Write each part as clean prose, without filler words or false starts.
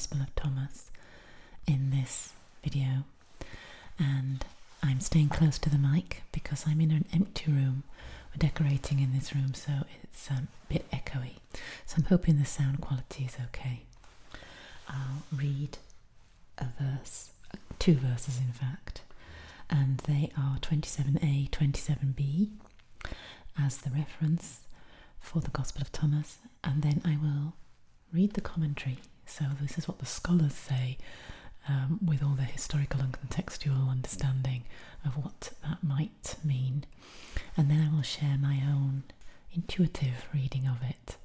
Gospel of Thomas in this video, and I'm staying close to the mic because I'm in an empty room. We're decorating in this room, so it's a bit echoey, so I'm hoping the sound quality is okay. I'll read a verse, two verses in fact, and they are 27a, 27b as the reference for the Gospel of Thomas, and then I will read the commentary. So this is what the scholars say, with all the historical and contextual understanding of what that might mean, and then I will share my own intuitive reading of it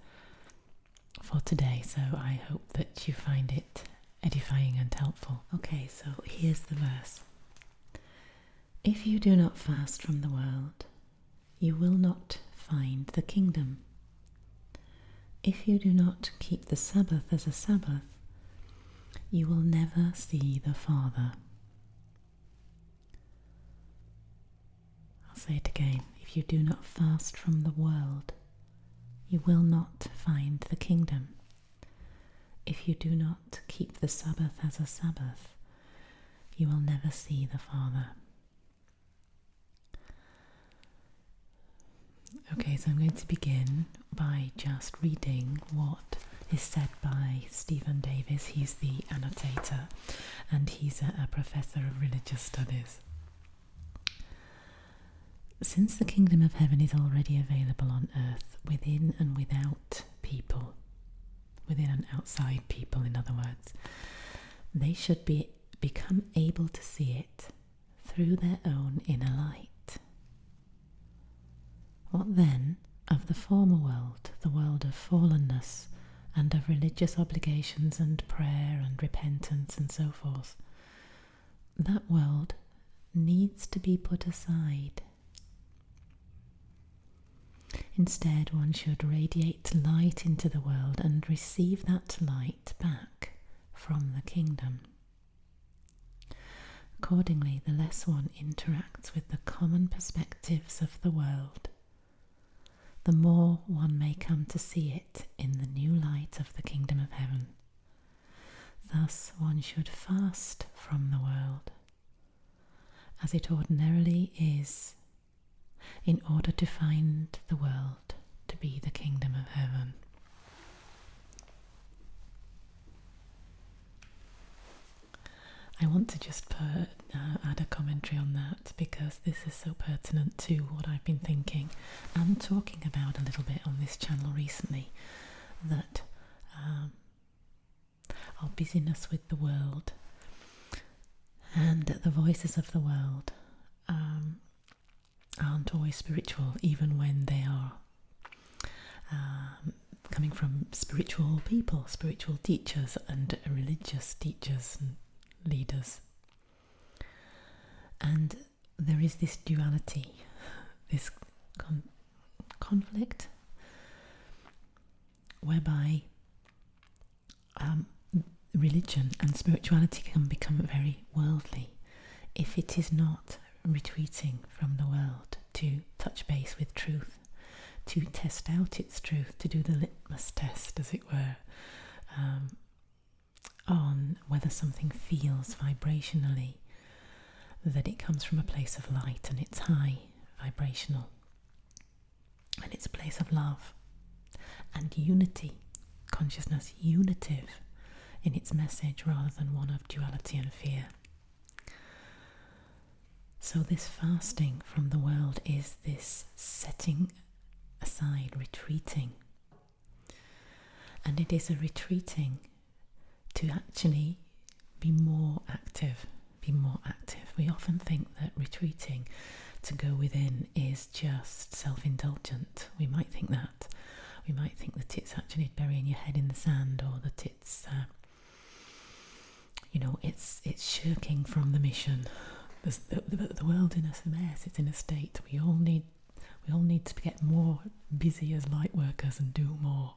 for today, so I hope that you find it edifying and helpful. Okay, so here's the verse. If you do not fast from the world, you will not find the kingdom. If you do not keep the Sabbath as a Sabbath, you will never see the Father. I'll say it again. If you do not fast from the world, you will not find the kingdom. If you do not keep the Sabbath as a Sabbath, you will never see the Father. Okay, so I'm going to begin by just reading what is said by Stephen Davis. He's the annotator, and he's a professor of religious studies. Since the kingdom of heaven is already available on earth, within and without people, within and outside people, in other words, they should become able to see it through their own inner light. What then of the former world, the world of fallenness and of religious obligations and prayer and repentance and so forth? That world needs to be put aside. Instead, one should radiate light into the world and receive that light back from the kingdom. Accordingly, the less one interacts with the common perspectives of the world, the more one may come to see it in the new light of the kingdom of heaven. Thus one should fast from the world, as it ordinarily is, in order to find the world to be the kingdom of heaven. I want to just add a commentary on that, because this is so pertinent to what I've been thinking and talking about a little bit on this channel recently, that our busyness with the world and the voices of the world aren't always spiritual, even when they are coming from spiritual people, spiritual teachers and religious teachers and leaders. And there is this duality, this conflict, whereby religion and spirituality can become very worldly if it is not retreating from the world to touch base with truth, to test out its truth, to do the litmus test, as it were, on whether something feels vibrationally that it comes from a place of light and it's high vibrational, and it's a place of love and unity, consciousness unitive in its message rather than one of duality and fear. So this fasting from the world is this setting aside, retreating, and it is a retreating to actually be more active, We often think that retreating to go within is just self-indulgent. We might think that. We might think that it's actually burying your head in the sand, or that it's, it's shirking from the mission. The world in a mess. It's in a state. We all need to get more busy as light workers and do more.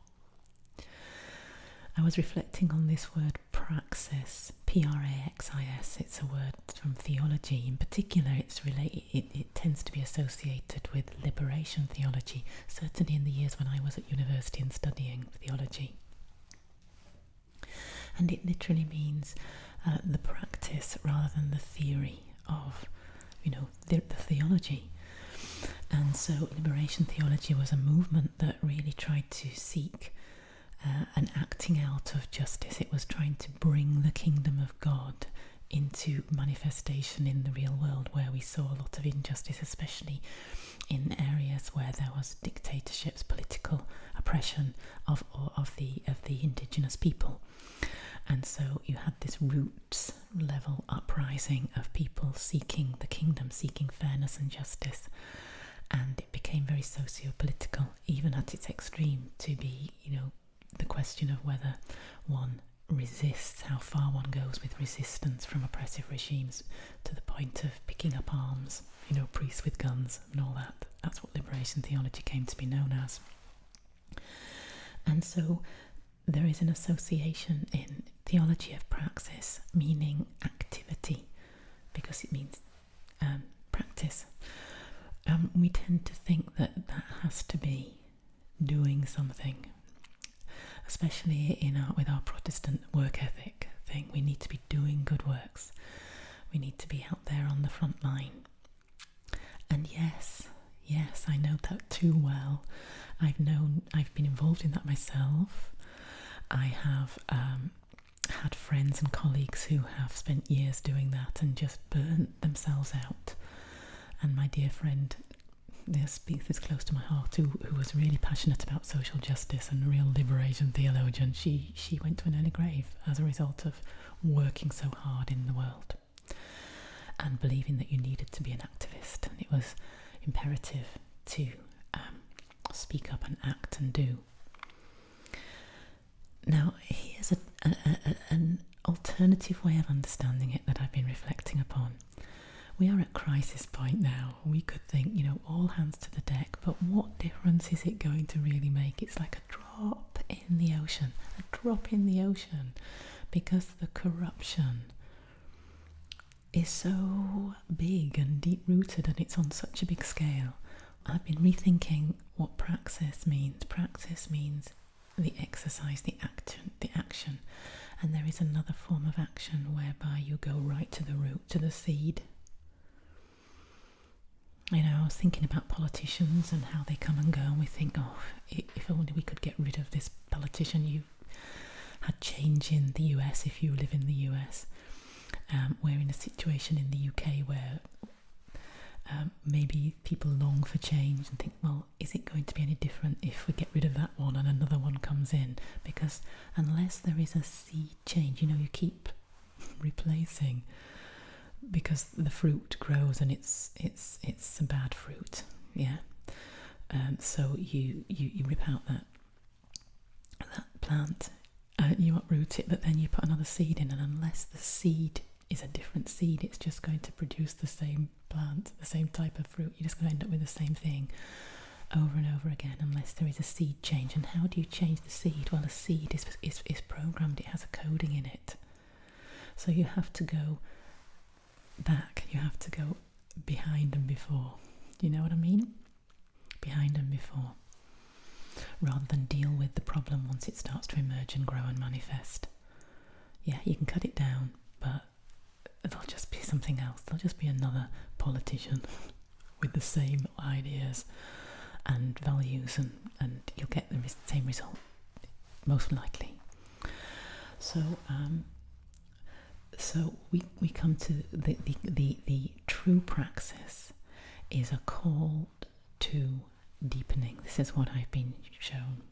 I was reflecting on this word praxis, Praxis. It's a word from theology. In particular, it tends to be associated with liberation theology, certainly in the years when I was at university and studying theology. and it literally means the practice rather than the theory of, the theology. And so liberation theology was a movement that really tried to seek an acting out of justice. It was trying to bring the kingdom of God into manifestation in the real world, where we saw a lot of injustice, especially in areas where there was dictatorships, political oppression of the indigenous people. And so you had this roots level uprising of people seeking the kingdom, seeking fairness and justice, and it became very socio-political, even at its extreme, to be, the question of whether one resists, how far one goes with resistance from oppressive regimes, to the point of picking up arms, priests with guns and all that. That's what liberation theology came to be known as. And so there is an association in theology of praxis, meaning activity, because it means practice. We tend to think that has to be doing something, especially with our Protestant work ethic thing. We need to be doing good works. We need to be out there on the front line. And yes, I know that too well. I've been involved in that myself. I have had friends and colleagues who have spent years doing that and just burnt themselves out. And my dear friend, speaks this close to my heart, who was really passionate about social justice and a real liberation theologian, she went to an early grave as a result of working so hard in the world and believing that you needed to be an activist, and it was imperative to speak up and act and do. Now, here's an alternative way of understanding it that I've been reflecting upon. We are at crisis point now. We could think, all hands to the deck, but what difference is it going to really make? It's like a drop in the ocean, because the corruption is so big and deep-rooted, and it's on such a big scale. I've been rethinking what praxis means. Praxis means the exercise, the action. And there is another form of action whereby you go right to the root, to the seed. I was thinking about politicians and how they come and go, and we think, if only we could get rid of this politician. You've had change in the US, if you live in the US. We're in a situation in the UK where maybe people long for change and think, well, is it going to be any different if we get rid of that one and another one comes in? Because unless there is a sea change, you keep replacing, because the fruit grows and it's a bad fruit, yeah. So you rip out that plant, you uproot it, but then you put another seed in, and unless the seed is a different seed, it's just going to produce the same plant, the same type of fruit. You're just going to end up with the same thing over and over again, unless there is a seed change. And how do you change the seed? Well, a seed is programmed. It has a coding in it. So you have to go back. You have to go behind and before. Do you know what I mean? Behind and before. Rather than deal with the problem once it starts to emerge and grow and manifest. Yeah, you can cut it down, but there'll just be something else. There'll just be another politician with the same ideas and values, and you'll get the same result, most likely. So we come to the true praxis is a call to deepening. This is what I've been shown,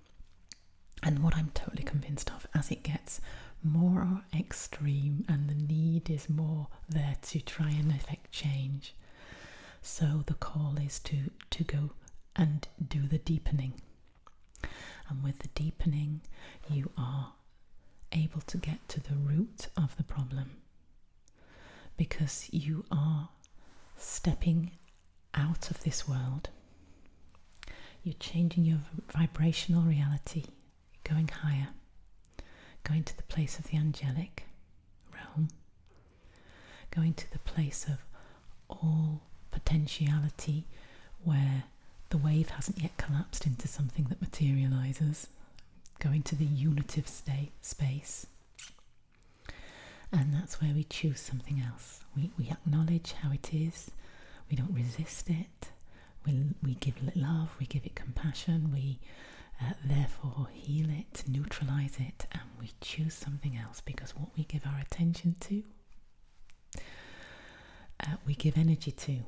and what I'm totally convinced of. As it gets more extreme and the need is more there to try and effect change, so the call is to go and do the deepening. And with the deepening, you are able to get to the root of the problem, because you are stepping out of this world. You're changing your vibrational reality, going higher, going to the place of the angelic realm, going to the place of all potentiality, where the wave hasn't yet collapsed into something that materializes, going to the unitive space, And that's where we choose something else. We acknowledge how it is. We don't resist it. We give it love. We give it compassion. We therefore heal it, neutralize it, and we choose something else, because what we give our attention to, we give energy to.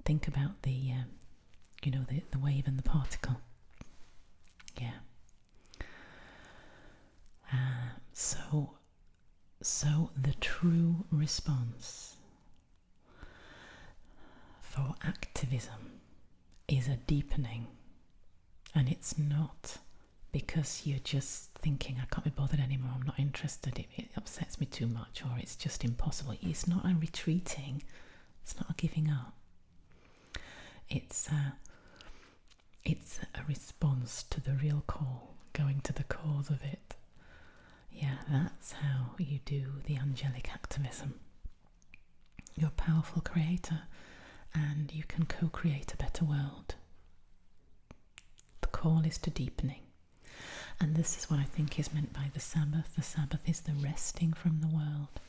Think about the wave and the particle. Yeah. So the true response for activism is a deepening, and it's not because you're just thinking, I can't be bothered anymore, I'm not interested, it upsets me too much, or it's just impossible. It's not a retreating, it's not a giving up. It's a response to the real call, going to the cause of it. Yeah, that's how you do the angelic activism. You're a powerful creator, and you can co-create a better world. The call is to deepening. And this is what I think is meant by the Sabbath. The Sabbath is the resting from the world.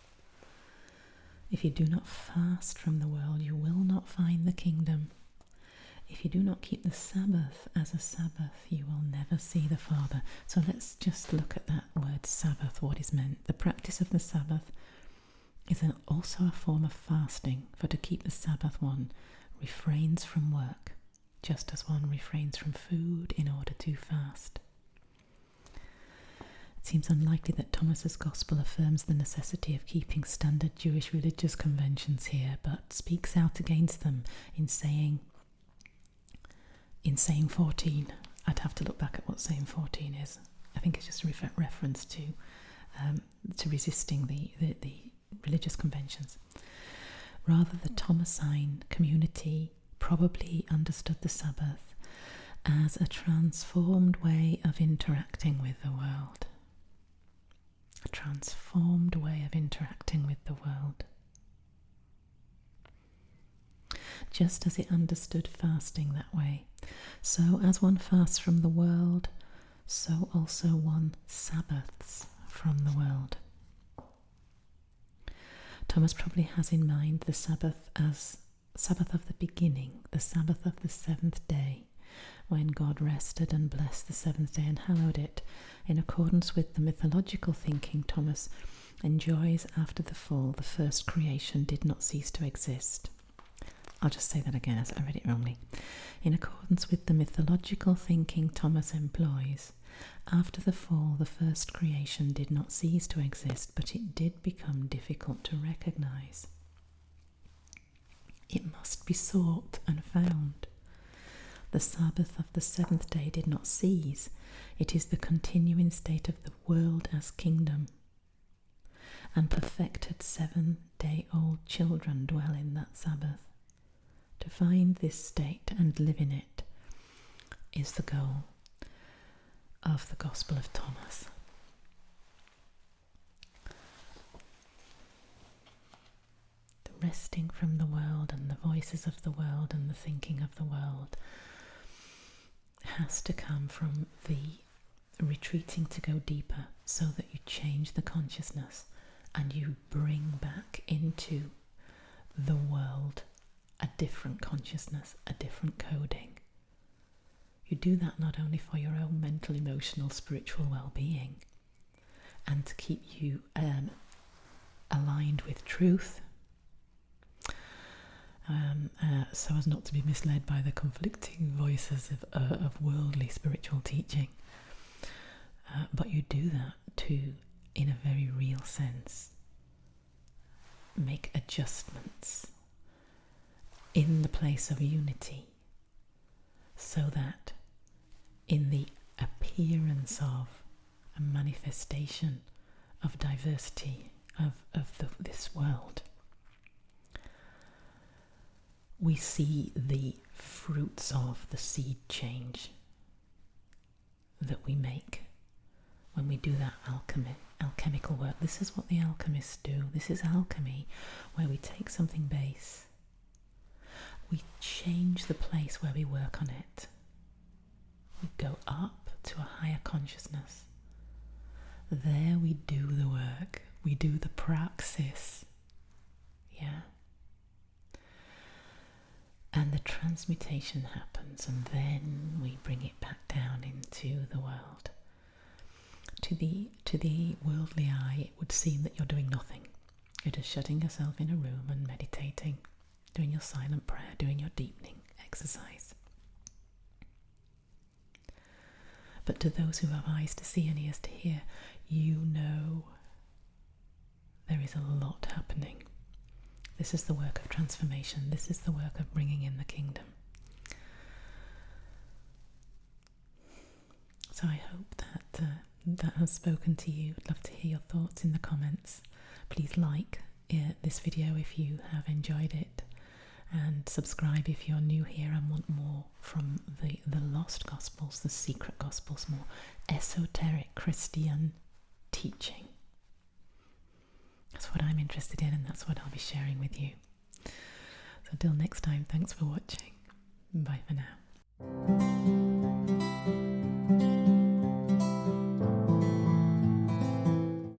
If you do not fast from the world, you will not find the kingdom. If you do not keep the Sabbath as a Sabbath, you will never see the Father. So let's just look at that word Sabbath, what is meant. The practice of the Sabbath is also a form of fasting, for to keep the Sabbath one refrains from work, just as one refrains from food in order to fast. It seems unlikely that Thomas's Gospel affirms the necessity of keeping standard Jewish religious conventions here, but speaks out against them in saying 14. I'd have to look back at what saying 14 is. I think it's just a reference to resisting the religious conventions. Rather, the Thomasine community probably understood the Sabbath as a transformed way of interacting with the world. A transformed way of interacting with the world. Just as it understood fasting that way. So as one fasts from the world, so also one Sabbaths from the world. Thomas probably has in mind the Sabbath as Sabbath of the beginning, the Sabbath of the seventh day, when God rested and blessed the seventh day and hallowed it. In accordance with the mythological thinking Thomas enjoys after the fall, the first creation did not cease to exist. I'll just say that again as I read it wrongly. In accordance with the mythological thinking Thomas employs, after the fall, the first creation did not cease to exist, but it did become difficult to recognize. It must be sought and found. The Sabbath of the seventh day did not cease. It is the continuing state of the world as kingdom. And perfected 7-day-old children dwell in that Sabbath. To find this state and live in it is the goal of the Gospel of Thomas. The resting from the world and the voices of the world and the thinking of the world has to come from the retreating to go deeper, so that you change the consciousness and you bring back into the world a different consciousness, a different coding. You do that not only for your own mental, emotional, spiritual well-being, and to keep you aligned with truth, so as not to be misled by the conflicting voices of worldly spiritual teaching. But you do that to, in a very real sense, make adjustments in the place of unity, so that in the appearance of a manifestation of diversity of this world, we see the fruits of the seed change that we make when we do that alchemical work. This is what the alchemists do. This is alchemy, where we take something base, we change the place where we work on it. We go up to a higher consciousness. There we do the work. We do the praxis. Yeah. And the transmutation happens, and then we bring it back down into the world. To the worldly eye, it would seem that you're doing nothing. You're just shutting yourself in a room and meditating, doing your silent prayer, doing your deepening exercise. But to those who have eyes to see and ears to hear, you know there is a lot happening. This is the work of transformation. This is the work of bringing in the kingdom. So I hope that that has spoken to you. I'd love to hear your thoughts in the comments. Please like this video if you have enjoyed it, and subscribe if you're new here and want more from the lost gospels, the secret gospels, more esoteric Christian teaching. That's what I'm interested in, and that's what I'll be sharing with you. So until next time, thanks for watching. Bye for now.